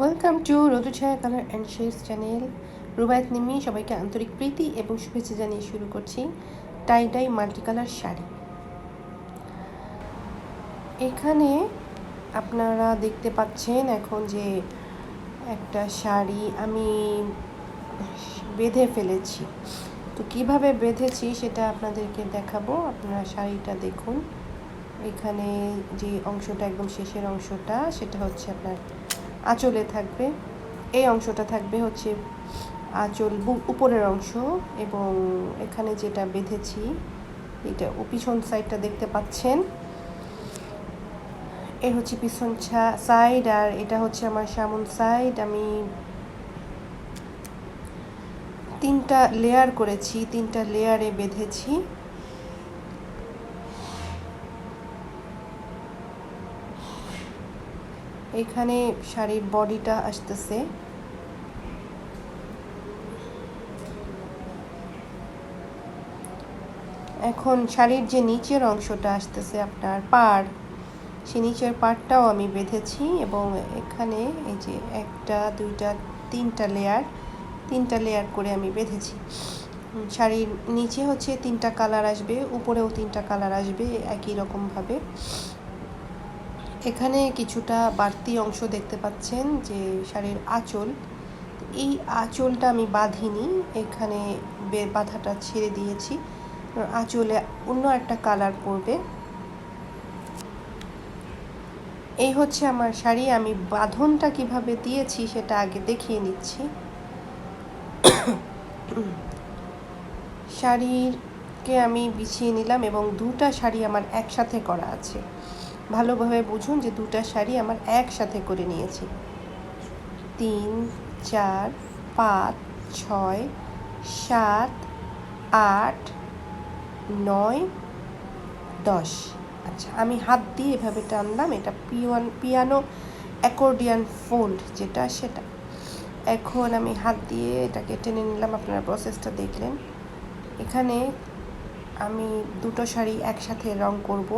Welcome to Rodu Chhaya colour and shades channel. Rubayet Nimi সবাইকে আন্তরিক প্রীতি এবং শুভেচ্ছা জানিয়ে শুরু করছি tie dye multi colour sari. এখানে আপনারা দেখতে পাচ্ছেন এখন যে একটা শাড়ি আমি বেঁধে ফেলেছি। তো কিভাবে বেঁধেছি সেটা আপনাদেরকে দেখাবো। আপনারা শাড়িটা দেখুন। এখানে যে অংশটা একদম শেষের অংশটা সেটা হচ্ছে আপনার আঁচলে থাকবে। এই অংশটা থাকবে হচ্ছে আঁচল উপরের অংশ, এবং এখানে যেটা বেঁধেছি এটা পিছন সাইডটা দেখতে পাচ্ছেন। এ হচ্ছে পিছন সাইড, আর এটা হচ্ছে আমার সামন সাইড। আমি 3টা লেয়ার করেছি, 3টা লেয়ারে বেঁধেছি। এখানে শাড়ির বডিটা আসতেছে। এখন শাড়ির যে নিচের অংশটা আসতেছে আপনার পাড়, সেই নিচের পাড়টাও আমি বেঁধেছি, এবং এখানে এই যে 1টা 2টা 3টা লেয়ার করে আমি বেঁধেছি। শাড়ির নিচে হচ্ছে 3টা কালার আসবে, উপরেও 3টা কালার আসবে একই রকমভাবে। এখানে কিছুটা বাড়তি অংশ দেখতে পাচ্ছেন যে শাড়ির আঁচল, এই আঁচলটা আমি বাঁধিনি, এখানে বাঁধাটা ছেড়ে দিয়েছি। আঁচলে অন্য একটা কালার পড়বে। এই হচ্ছে আমার শাড়ি। আমি বাঁধনটা কিভাবে দিয়েছি সেটা আগে দেখিয়ে নিচ্ছি। শাড়িকে আমি বিছিয়ে নিলাম, এবং 2টা শাড়ি আমার একসাথে করা আছে। ভালোভাবে বুঝুন যে 2টা শাড়ি আমার একসাথে করে নিয়েছি। 3 4 5 6 7 8 9 10। আচ্ছা, আমি হাত দিয়ে এভাবে টানলাম, এটা পিয়ানো অ্যাকর্ডিয়ান ফোল্ড যেটা সেটা। এখন আমি হাত দিয়ে এটাকে টেনে নিলাম, আপনারা প্রসেসটা দেখলেন। এখানে আমি 2টো শাড়ি একসাথে রং করব।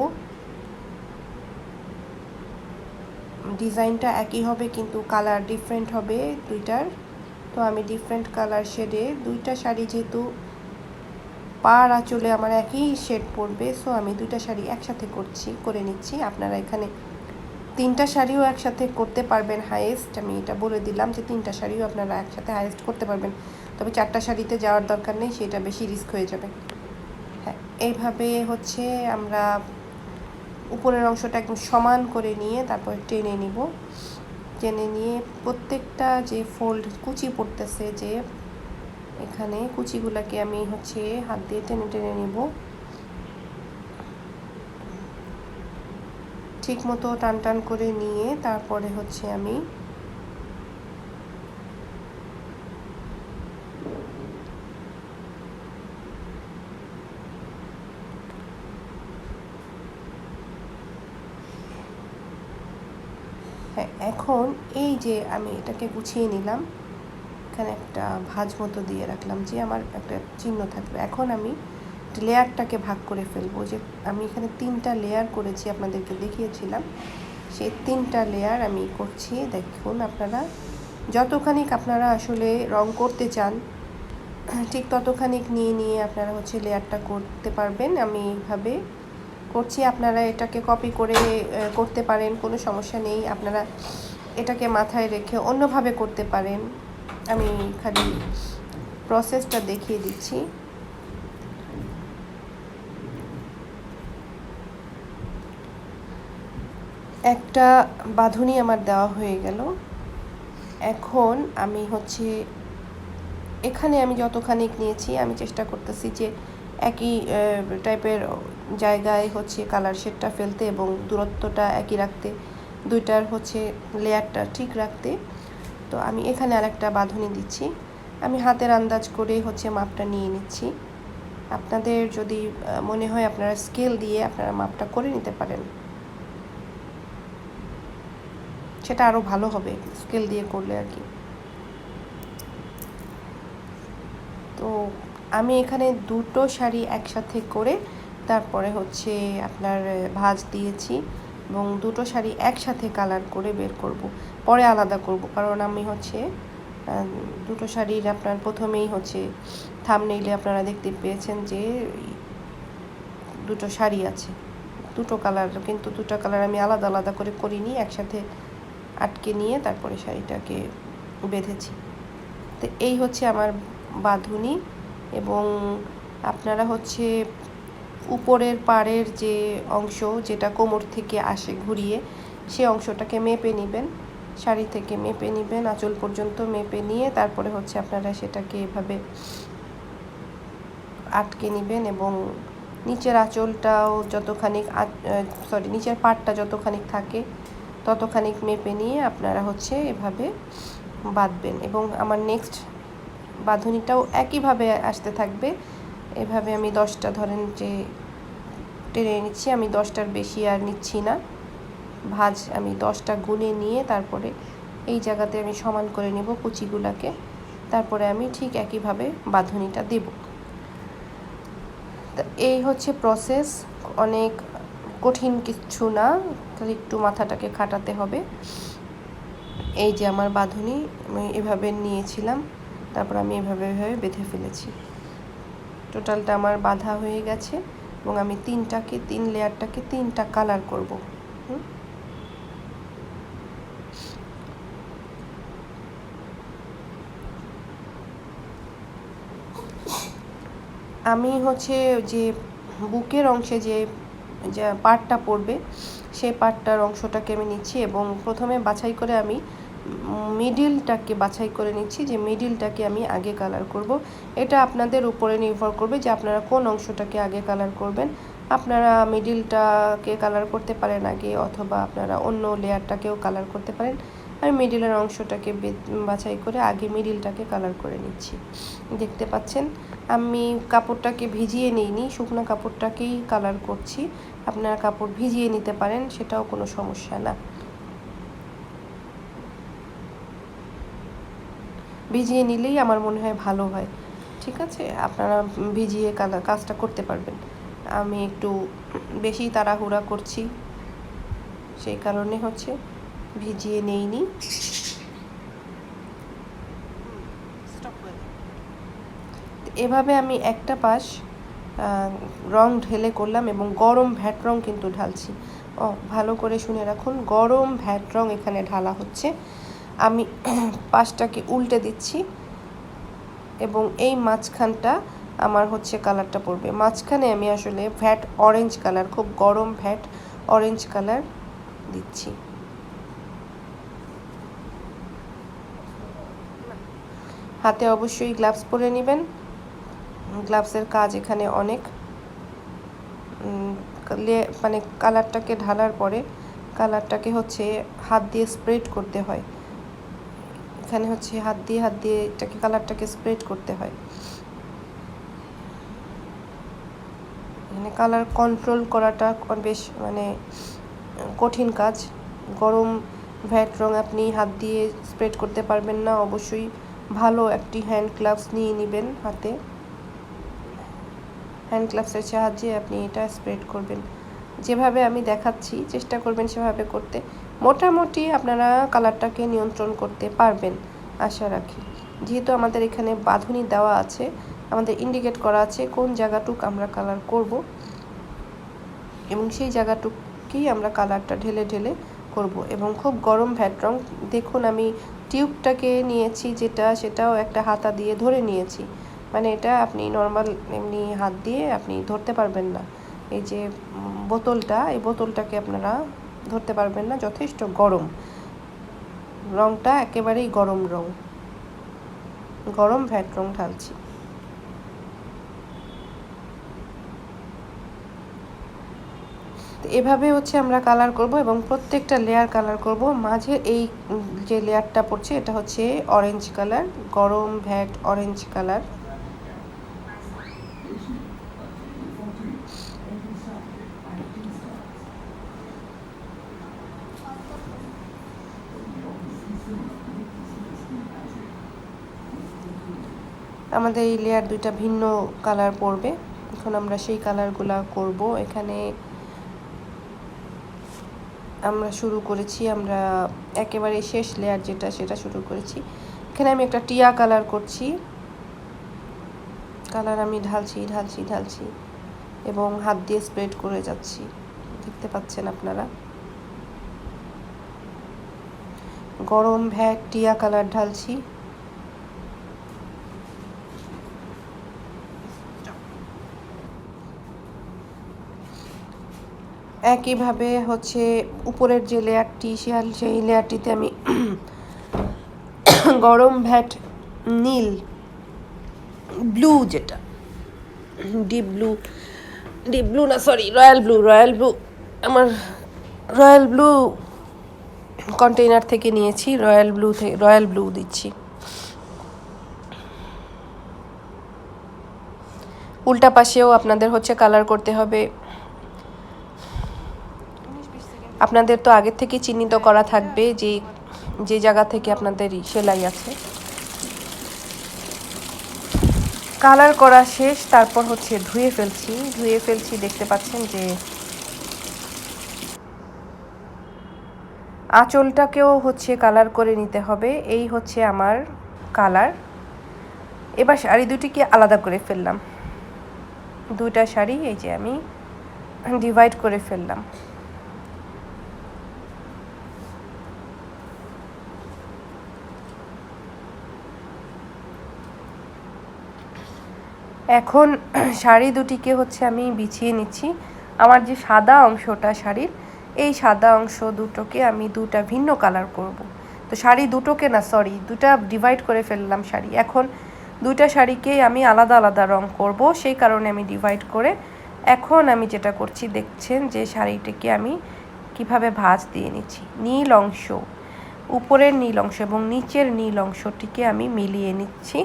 ডিজাইনটা একই হবে কিন্তু কালার ডিফারেন্ট হবে 2টার। তো আমি ডিফারেন্ট কালার শেডে 2টা শাড়ি, যেহেতু পাড় আঁচলে আমার একই শেড পড়বে, সো আমি 2টা শাড়ি একসাথে করে নিচ্ছি। আপনারা এখানে 3টা শাড়িও একসাথে করতে পারবেন হাইয়েস্ট, আমি এটা বলে দিলাম যে 3টা শাড়িও আপনারা একসাথে হাইয়েস্ট করতে পারবেন, তবে 4টা শাড়িতে যাওয়ার দরকার নেই, সেটা বেশি রিস্ক হয়ে যাবে। হ্যাঁ, এইভাবে হচ্ছে আমরা উপরের অংশটা একদম সমান করে নিয়ে তারপর টেনে নিব। টেনে নিয়ে প্রত্যেকটা যে ফোল্ড কুচি পড়তেছে, যে এখানে কুচিগুলোকে আমি হচ্ছে হাত দিয়ে টেনে টেনে নিব। ঠিক মতো টান টান করে নিয়ে তারপরে হচ্ছে আমি এখন এই যে আমি এটাকে গুছিয়ে নিলাম, এখানে একটা ভাঁজ মতো দিয়ে রাখলাম যে আমার একটা চিহ্ন থাকবে। এখন আমি লেয়ারটাকে ভাগ করে ফেলবো। যে আমি এখানে 3টা লেয়ার করেছি, আপনাদেরকে দেখিয়েছিলাম, সেই 3টা লেয়ার আমি করছি। দেখুন, আপনারা যতখানিক আপনারা আসলে রং করতে চান ঠিক ততখানিক নিয়ে নিয়ে আপনারা হচ্ছে লেয়ারটা করতে পারবেন। আমি এইভাবে করছি, আপনারা এটাকে কপি করে করতে পারেন, কোনো সমস্যা নেই। আপনারা এটাকে মাথায় রেখে অন্যভাবে করতে পারেন। আমি খালি প্রসেসটা দেখিয়ে দিচ্ছি। একটা বাঁধুনি আমার দেওয়া হয়ে গেল। এখন আমি হচ্ছে এখানে আমি যতখানিক নিয়েছি আমি চেষ্টা করতেছি যে একই টাইপের জায়গায় হচ্ছে কালার শেডটা ফেলতে এবং দূরত্বটা একই রাখতে, 2টার হচ্ছে লেয়ারটা ঠিক রাখতে। তো আমি এখানে আরেকটা বাঁধুনি দিচ্ছি। আমি হাতের আন্দাজ করে হচ্ছে মাপটা নিয়ে নিচ্ছি। আপনাদের যদি মনে হয় আপনারা স্কেল দিয়ে আপনারা মাপটা করে নিতে পারেন, সেটা আরও ভালো হবে স্কেল দিয়ে করলে আর কি। তো আমি এখানে 2টো শাড়ি একসাথে করে তারপরে হচ্ছে আপনার ভাঁজ দিয়েছি। এবং দুটো শাড়ি একসাথে কালার করে বের করব, পরে আলাদা করব। কারণ আমি হচ্ছে দুটো শাড়ির আপনার প্রথমেই হচ্ছে থাম্বনেইলে আপনারা দেখতে পেয়েছেন যে দুটো শাড়ি আছে, দুটো কালার, কিন্তু দুটো কালার আমি আলাদা আলাদা করে করিনি, একসাথে আটকে নিয়ে তারপরে শাড়িটাকে বেঁধেছি। তো এই হচ্ছে আমার বাঁধুনি। এবং আপনারা হচ্ছে উপরের পাড়ের যে অংশ যেটা কোমর থেকে আসে ঘুরিয়ে, সে অংশটাকে মেপে নেবেন, শাড়ি থেকে মেপে নেবেন, আঁচল পর্যন্ত মেপে নিয়ে তারপরে হচ্ছে আপনারা সেটাকে এভাবে আটকে নেবেন। এবং নিচের আঁচলটাও যতখানি নিচের পাড়টা যতখানি থাকে ততখানি মেপে নিয়ে আপনারা হচ্ছে এভাবে বাঁধবেন। এবং আমার নেক্সট বাঁধুনিটাও একইভাবে আসতে থাকবে। এভাবে আমি 10টা ধরেন যে টেনে নিচ্ছি, আমি 10টার বেশি আর নিচ্ছি না, ভাঁজ আমি 10টা গুনে নিয়ে তারপরে এই জায়গাতে আমি সমান করে নেব কুচিগুলাকে, তারপরে আমি ঠিক একইভাবে বাঁধুনিটা দেব। তো এই হচ্ছে প্রসেস, অনেক কঠিন কিছু না, তাহলে একটু মাথাটাকে খাটাতে হবে। এই যে আমার বাঁধুনি আমি এভাবে নিয়েছিলাম, তারপর আমি এভাবে বেঁধে ফেলেছি। টোটালটা আমার বাঁধা হয়ে গেছে এবং আমি তিন লেয়ারটাকে 3টা কালার করব। আমি হচ্ছে যে বুকের অংশে যে পার্টটা পড়বে সেই পার্টটার অংশটাকে আমি নিচ্ছি এবং প্রথমে বাছাই করে আমি মিডিলটাকে বাছাই করে নিচ্ছি যে মিডিলটাকে আমি আগে কালার করব। এটা আপনাদের উপরে নির্ভর করবে যে আপনারা কোন অংশটাকে আগে কালার করবেন। আপনারা মিডিলটাকে কালার করতে পারেন আগে, অথবা আপনারা অন্য লেয়ারটাকেও কালার করতে পারেন। আমি মিডিলের অংশটাকে বাছাই করে আগে মিডিলটাকে কালার করে নিচ্ছি। দেখতে পাচ্ছেন আমি কাপড়টাকে ভিজিয়ে নিইনি, শুকনো কাপড়টাকেই কালার করছি। আপনারা কাপড় ভিজিয়ে নিতে পারেন, সেটাও কোনো সমস্যা না। ভিজিয়ে নিলেই আমার মনে হয় ভালো হয়। ঠিক আছে, আপনারা ভিজিয়ে কাজটা করতে পারবেন। আমি একটু বেশি তাড়াহুড়া করছি, সেই কারণে হচ্ছে ভিজিয়ে নেইনি। এভাবে আমি একটা পাশ রং ঢেলে করলাম এবং গরম ভ্যাট রং কিন্তু ঢালছি। ভালো করে শুনে রাখুন, গরম ভ্যাট রং এখানে ঢালা হচ্ছে। আমি পাশটাকে উল্টে দিচ্ছি এবং এই মাঝখানটা আমার হচ্ছে কালারটা পড়বে। মাঝখানে আমি আসলে ভ্যাট অরেঞ্জ কালার, খুব গরম ভ্যাট অরেঞ্জ কালার দিচ্ছি। হাতে অবশ্যই গ্লাভস পরে নেবেন, গ্লাভসের কাজ এখানে অনেক। মানে কালারটাকে ঢালার পরে কালারটাকে হচ্ছে হাত দিয়ে স্প্রেড করতে হয়। এখানে হচ্ছে হাত দিয়ে এটাকে কালারটাকে স্প্রেড করতে হয়। এখানে কালার কন্ট্রোল করাটা বেশ মানে কঠিন কাজ। গরম ভ্যাট রং আপনি হাত দিয়ে স্প্রেড করতে পারবেন না, অবশ্যই ভালো একটি হ্যান্ড গ্লাভস নিয়ে নেবেন হাতে। হ্যান্ড গ্লাভসের সাহায্যে আপনি এটা স্প্রেড করবেন। যেভাবে আমি দেখাচ্ছি চেষ্টা করবেন সেভাবে করতে, মোটামুটি আপনারা কালারটাকে নিয়ন্ত্রণ করতে পারবেন আশা রাখি। যেহেতু আমাদের এখানে বাঁধুনি দেওয়া আছে, আমাদের ইন্ডিকেট করা আছে কোন জায়গাটুক আমরা কালার করব এবং সেই জায়গাটুকুই আমরা কালারটা ঢেলে ঢেলে করব। এবং খুব গরম ভ্যাট রং, দেখুন আমি টিউবটাকে নিয়েছি যেটা, সেটাও একটা হাতা দিয়ে ধরে নিয়েছি। মানে এটা আপনি নর্মাল এমনি হাত দিয়ে আপনি ধরতে পারবেন না। এই যে বোতলটা, এই বোতলটাকে আপনারা ধরতে পারবেন না, যথেষ্ট গরম। রংটা একেবারেই গরম রং, গরম ভ্যাট রং ঢালছি। তো এভাবে হচ্ছে আমরা কালার করব এবং প্রত্যেকটা লেয়ার কালার করব। মাঝে এই যে লেয়ারটা পড়ছে এটা হচ্ছে অরেঞ্জ কালার, গরম ভ্যাট অরেঞ্জ কালার। আমাদের এই লেয়ার দুইটা ভিন্ন কালার পড়বে, এখন আমরা সেই কালারগুলা করব। এখানে আমরা শুরু করেছি, আমরা একেবারে শেষ লেয়ার যেটা সেটা শুরু করেছি। এখানে আমি একটা টিয়া কালার করছি, কালার আমি ঢালছি এবং হাত দিয়ে স্প্রেড করে যাচ্ছি, দেখতে পাচ্ছেন আপনারা। গরম ভ্যাট টিয়া কালার ঢালছি। একইভাবে হচ্ছে উপরের যে লেয়ারটি সেই লেয়ারটিতে আমি গরম ভ্যাট নীল ব্লু, যেটা ডিপ ব্লু না সরি রয়্যাল ব্লু, আমার রয়্যাল ব্লু কন্টেইনার থেকে নিয়েছি, রয়্যাল ব্লু দিচ্ছি। উল্টা পাশেও আপনাদের হচ্ছে কালার করতে হবে। আপনাদের তো আগের থেকে চিহ্নিত করা থাকবে যে জায়গা থেকে আপনাদের সেলাই আছে। কালার করা শেষ, তারপর হচ্ছে ধুয়ে ফেলছি। দেখতে পাচ্ছেন যে আঁচলটাকেও হচ্ছে কালার করে নিতে হবে। এই হচ্ছে আমার কালার। এবার শাড়ি দুটিকে আলাদা করে ফেললাম, দুইটা শাড়ি এই যে আমি ডিভাইড করে ফেললাম। এখন শাড়ি দুটিকে হচ্ছে আমি বিছিয়ে নিচ্ছি। আমার যে সাদা অংশটা শাড়ির, এই সাদা অংশ দুটোকে আমি দুটা ভিন্ন কালার করব। তো শাড়ি দুটোকে না সরি দুটা ডিভাইড করে ফেললাম শাড়ি। এখন দুইটা শাড়িকেই আমি আলাদা আলাদা রং করব, সেই কারণে আমি ডিভাইড করে এখন আমি যেটা করছি দেখছেন যে শাড়িটিকে আমি কিভাবে ভাঁজ দিয়ে নিচ্ছি। নীল অংশ, উপরের নীল অংশ এবং নিচের নীল অংশটিকে আমি মিলিয়ে নিচ্ছি।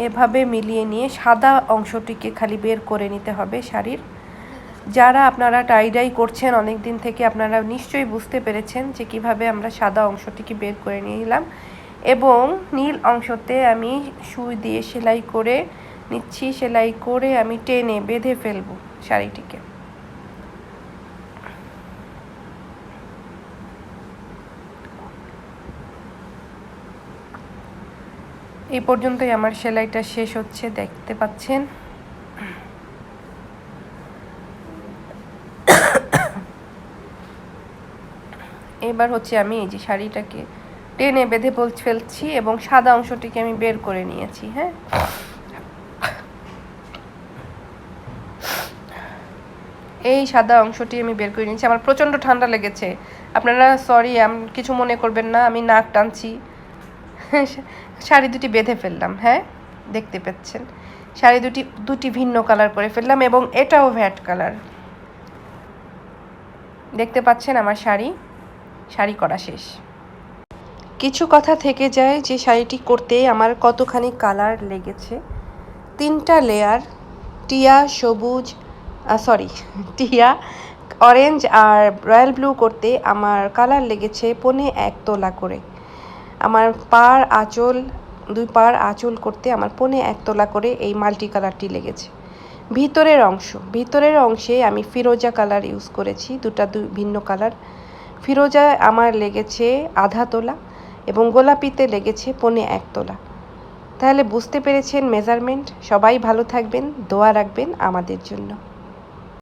এভাবে মিলিয়ে নিয়ে সাদা অংশটিকে খালি বের করে নিতে হবে শাড়ির। যারা আপনারা টাইডাই করছেন অনেক দিন থেকে, আপনারা নিশ্চয়ই বুঝতে পেরেছেন যে কিভাবে আমরা সাদা অংশটিকে বের করে নিলাম এবং নীল অংশতে আমি সুই দিয়ে সেলাই করে নিচ্ছি। সেলাই করে আমি টেনে বেঁধে ফেলবো শাড়িটিকে। এই পর্যন্তই আমার সেলাইটা শেষ হচ্ছে, দেখতে পাচ্ছেন। এবার হচ্ছে আমি এই যে শাড়িটাকে টেনে বেঁধে ফেলছি এবং সাদা অংশটিকে আমি বের করে নিয়েছি। হ্যাঁ, এই সাদা অংশটি আমি বের করে নিয়েছি। আমার প্রচণ্ড ঠান্ডা লেগেছে, আপনারা সরি কিছু মনে করবেন না, আমি নাক টানছি। শাড়ি দুটি বেঁধে ফেললাম। হ্যাঁ, দেখতে পাচ্ছেন শাড়ি দুটি ভিন্ন কালার করে ফেললাম এবং এটাও ভ্যাট কালার। দেখতে পাচ্ছেন আমার শাড়ি করা শেষ। কিছু কথা থেকে যায় যে শাড়িটি করতে আমার কতখানি কালার লেগেছে। 3টা লেয়ার টিয়া অরেঞ্জ আর রয়্যাল ব্লু করতে আমার কালার লেগেছে 1.25 তোলা করে। আমার দুই পার আঁচল করতে আমার 1.25 তোলা করে এই মাল্টি কালারটি লেগেছে। ভিতরের অংশে আমি ফিরোজা কালার ইউজ করেছি, দুই ভিন্ন কালার। ফিরোজা আমার লেগেছে আধা তোলা এবং গোলাপিতে লেগেছে 1.25 তোলা। তাহলে বুঝতে পেরেছেন মেজারমেন্ট। সবাই ভালো থাকবেন, দোয়া রাখবেন আমাদের জন্য।